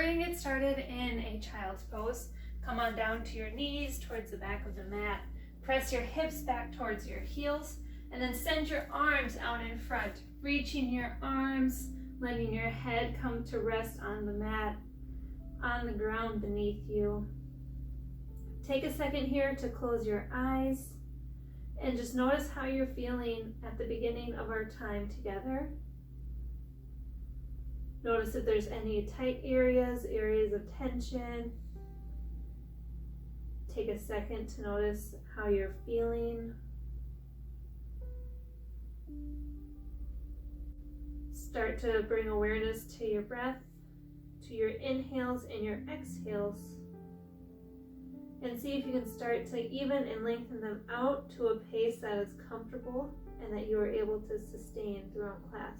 we're going to get started in a child's pose. Come on down to your knees towards the back of the mat. Press your hips back towards your heels, and then send your arms out in front, reaching your arms, letting your head come to rest on the mat, on the ground beneath you. Take a second here to close your eyes and just notice how you're feeling at the beginning of our time together. Notice if there's any tight areas of tension. Take a second to notice how you're feeling. Start to bring awareness to your breath, to your inhales and your exhales. And see if you can start to even and lengthen them out to a pace that is comfortable and that you are able to sustain throughout class.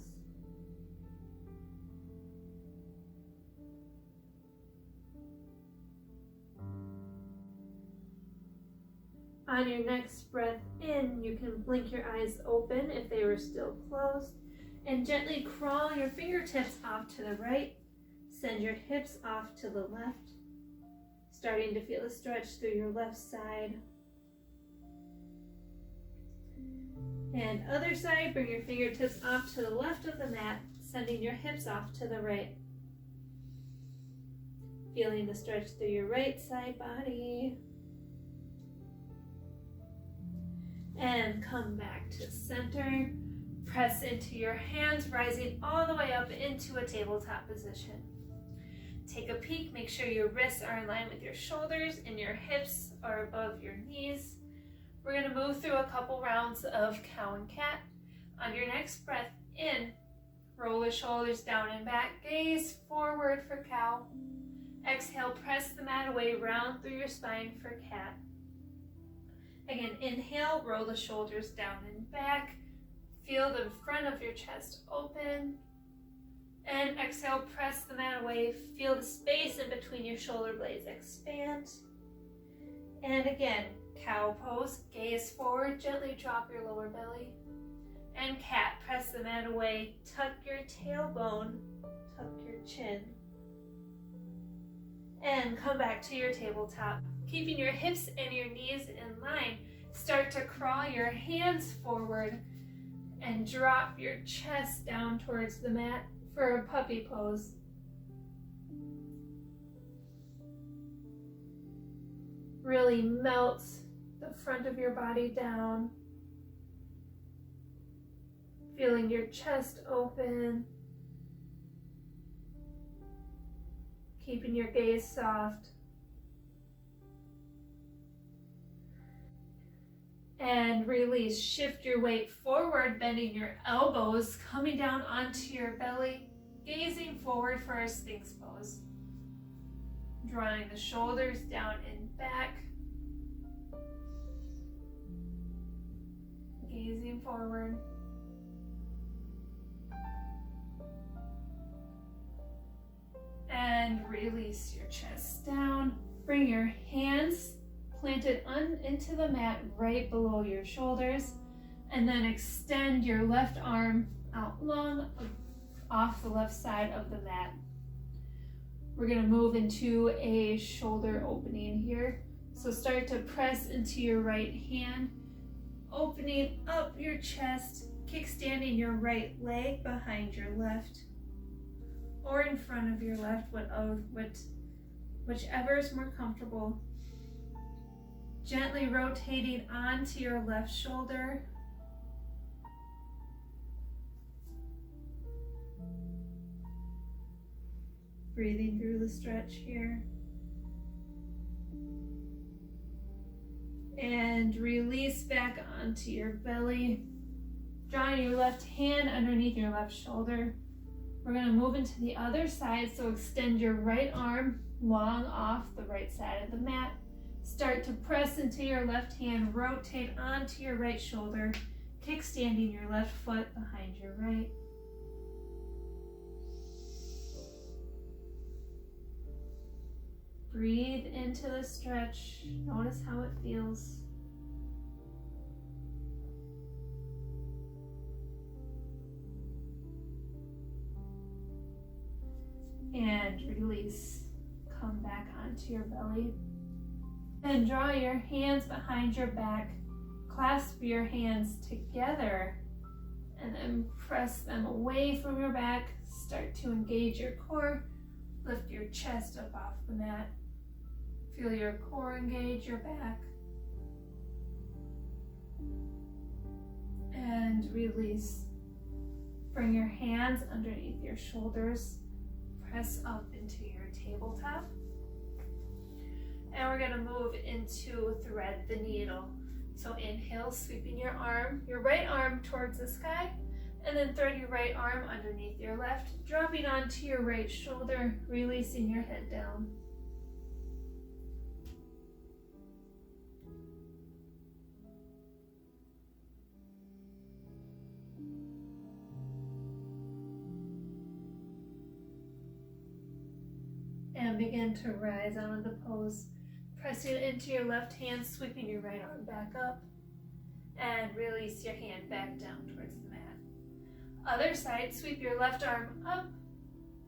On your next breath in, you can blink your eyes open if they were still closed, and gently crawl your fingertips off to the right. Send your hips off to the left, starting to feel a stretch through your left side. And other side, bring your fingertips off to the left of the mat, sending your hips off to the right. Feeling the stretch through your right side body. And come back to center. Press into your hands, rising all the way up into a tabletop position. Take a peek, make sure your wrists are in line with your shoulders and your hips are above your knees. We're going to move through a couple rounds of cow and cat. On your next breath in, roll the shoulders down and back, gaze forward for cow. Exhale, press the mat away, round through your spine for cat. Again, inhale, roll the shoulders down and back. Feel the front of your chest open. And exhale, press the mat away. Feel the space in between your shoulder blades expand. And again, cow pose, gaze forward, gently drop your lower belly. And cat, press the mat away, tuck your tailbone, tuck your chin. And come back to your tabletop. Keeping your hips and your knees in line, start to crawl your hands forward and drop your chest down towards the mat for a puppy pose. Really melt the front of your body down, feeling your chest open, keeping your gaze soft. And release. Shift your weight forward, bending your elbows, coming down onto your belly, gazing forward for a Sphinx pose. Drawing the shoulders down and back. Gazing forward. And release your chest down. Bring your hands planted into the mat right below your shoulders, and then extend your left arm out long off the left side of the mat. We're going to move into a shoulder opening here. So start to press into your right hand, opening up your chest, kickstanding your right leg behind your left or in front of your left, whichever is more comfortable. Gently rotating onto your left shoulder. Breathing through the stretch here. And release back onto your belly. Drawing your left hand underneath your left shoulder. We're going to move into the other side, so extend your right arm long off the right side of the mat. Start to press into your left hand, rotate onto your right shoulder, kickstanding your left foot behind your right. Breathe into the stretch. Notice how it feels. And and release. Come back onto your belly. And draw your hands behind your back. Clasp your hands together and then press them away from your back. Start to engage your core. Lift your chest up off the mat. Feel your core engage your back. And release. Bring your hands underneath your shoulders. Press up into your tabletop. And we're going to move into thread the needle. So inhale, sweeping your right arm towards the sky, and then thread your right arm underneath your left, dropping onto your right shoulder, releasing your head down. And begin to rise out of the pose. Pressing into your left hand, sweeping your right arm back up, and release your hand back down towards the mat. Other side, sweep your left arm up,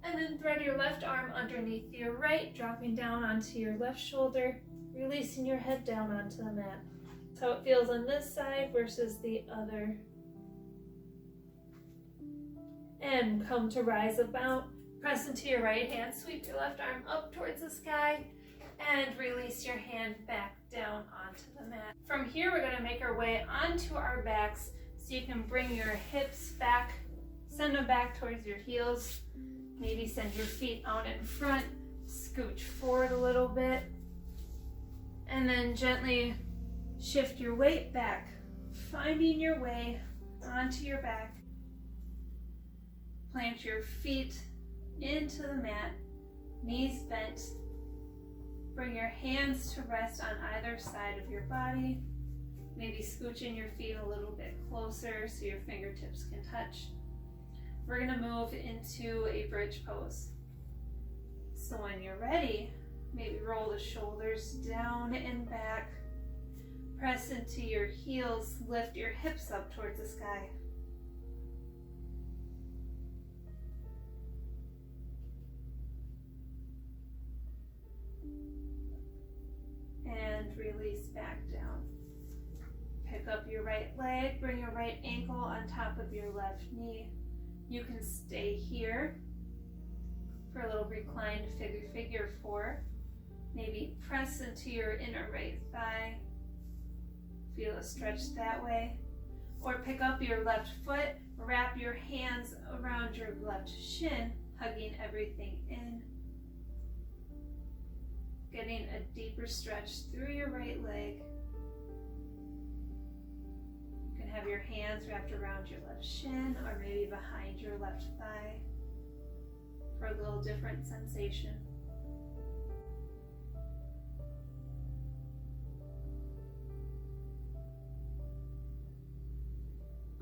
and then thread your left arm underneath your right, dropping down onto your left shoulder, releasing your head down onto the mat. That's how it feels on this side versus the other. And come to rise about. Press into your right hand, sweep your left arm up towards the sky, and release your hand back down onto the mat. From here, we're going to make our way onto our backs, so you can bring your hips back, send them back towards your heels, maybe send your feet out in front, scooch forward a little bit, and then gently shift your weight back, finding your way onto your back. Plant your feet into the mat, knees bent. Bring your hands to rest on either side of your body. Maybe scooching your feet a little bit closer so your fingertips can touch. We're going to move into a bridge pose. So when you're ready, maybe roll the shoulders down and back. Press into your heels, lift your hips up towards the sky. And release back down. Pick up your right leg, bring your right ankle on top of your left knee. You can stay here for a little reclined figure four. Maybe press into your inner right thigh. Feel a stretch that way. Or pick up your left foot, wrap your hands around your left shin, hugging everything in. Getting a deeper stretch through your right leg. You can have your hands wrapped around your left shin or maybe behind your left thigh for a little different sensation.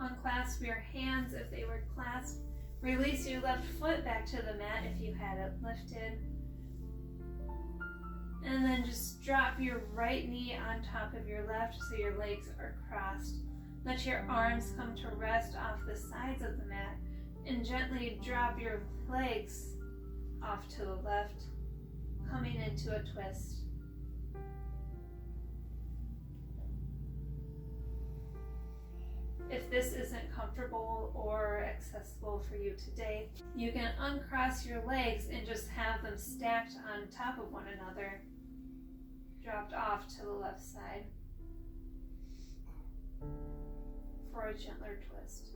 Unclasp your hands if they were clasped. Release your left foot back to the mat if you had it lifted. And then just drop your right knee on top of your left so your legs are crossed. Let your arms come to rest off the sides of the mat and gently drop your legs off to the left, coming into a twist. If this isn't comfortable or accessible for you today, you can uncross your legs and just have them stacked on top of one another, dropped off to the left side for a gentler twist.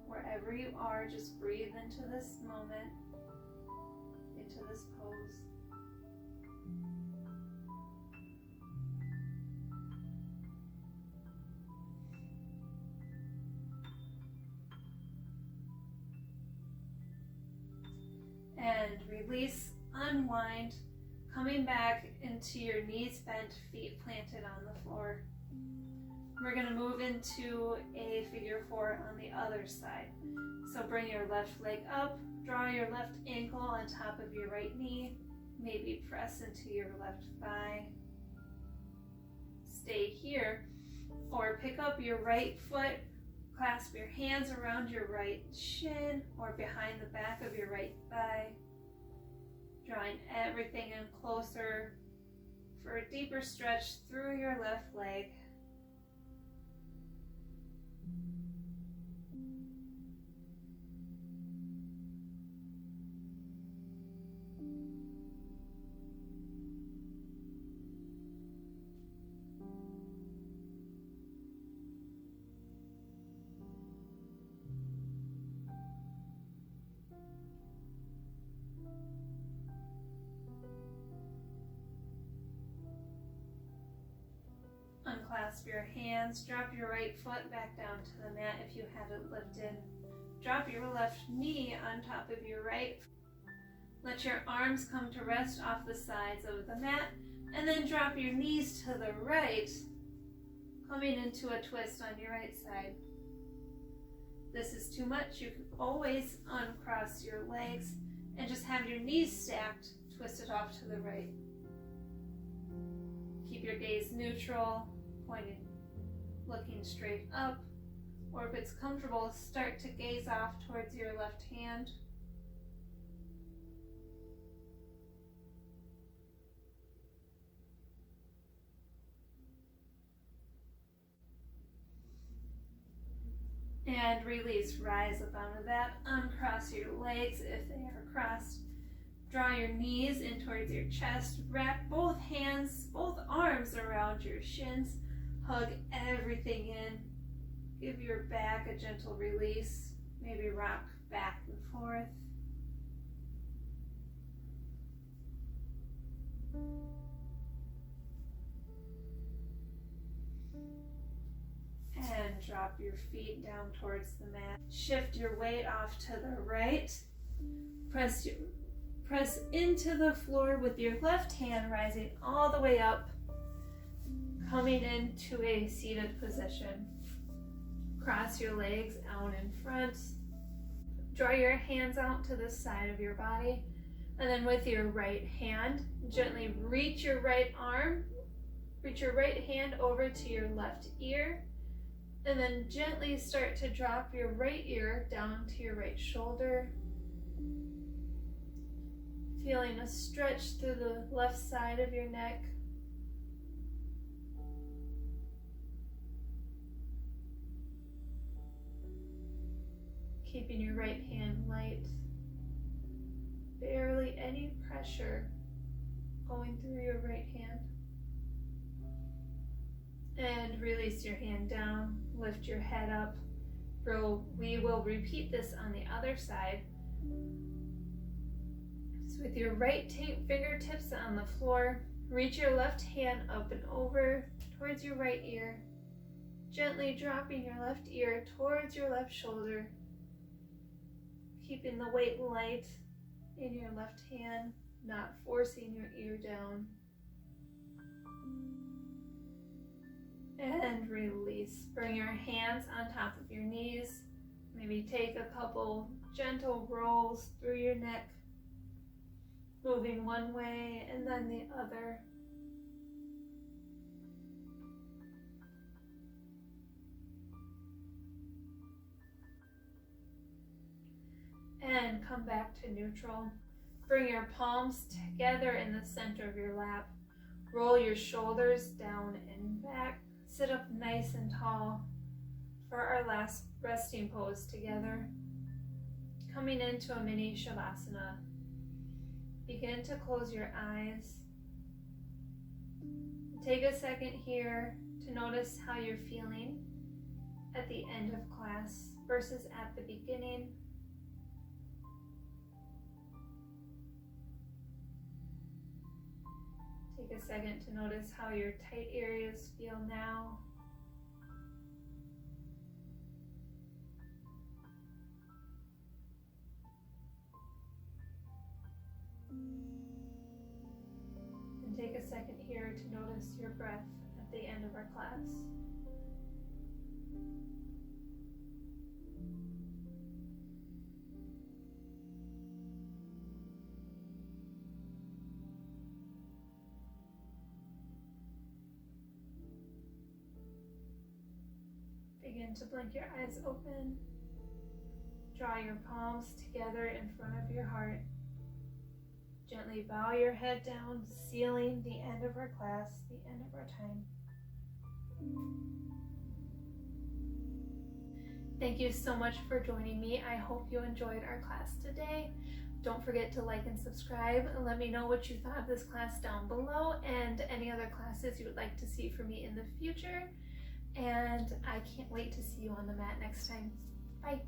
Wherever you are, just breathe into this moment, into this pose. And release, unwind, coming back into your knees bent, feet planted on the floor. We're going to move into a figure four on the other side. So bring your left leg up, draw your left ankle on top of your right knee, maybe press into your left thigh. Stay here, or pick up your right foot, Clasp your hands around your right shin or behind the back of your right thigh, drawing everything in closer for a deeper stretch through your left leg. Unclasp your hands, drop your right foot back down to the mat if you had it lifted. Drop your left knee on top of your right. Let your arms come to rest off the sides of the mat, and then drop your knees to the right, coming into a twist on your right side. This is too much. You can always uncross your legs and just have your knees stacked, twisted off to the right. Keep your gaze neutral, pointing, looking straight up, or if it's comfortable, start to gaze off towards your left hand. And release, rise up out of that, uncross your legs if they are crossed. Draw your knees in towards your chest, wrap both hands, both arms around your shins, hug everything in. Give your back a gentle release, maybe rock back and forth. And drop your feet down towards the mat. Shift your weight off to the right. Press into the floor with your left hand rising all the way up, coming into a seated position. Cross your legs out in front. Draw your hands out to the side of your body, and then with your right hand, gently reach your right hand over to your left ear, and then gently start to drop your right ear down to your right shoulder. Feeling a stretch through the left side of your neck. Keeping your right hand light. Barely any pressure going through your right hand. And release your hand down. Lift your head up. We will repeat this on the other side. So with your right fingertips on the floor, reach your left hand up and over towards your right ear, gently dropping your left ear towards your left shoulder, keeping the weight light in your left hand, not forcing your ear down. And release. Bring your hands on top of your knees. Maybe take a couple gentle rolls through your neck, moving one way and then the other. And come back to neutral. Bring your palms together in the center of your lap. Roll your shoulders down and back. Sit up nice and tall for our last resting pose together. Coming into a mini shavasana. Begin to close your eyes. Take a second here to notice how you're feeling at the end of class versus at the beginning. Take a second to notice how your tight areas feel now. And take a second here to notice your breath at the end of our class. Begin begin to blink your eyes open. Draw your palms together in front of your heart. Gently bow your head down, sealing the end of our class, the end of our time. Thank you so much for joining me. I hope you enjoyed our class today. Don't forget to like and subscribe, and let me know what you thought of this class down below and any other classes you would like to see from me in the future. And I can't wait to see you on the mat next time. Bye.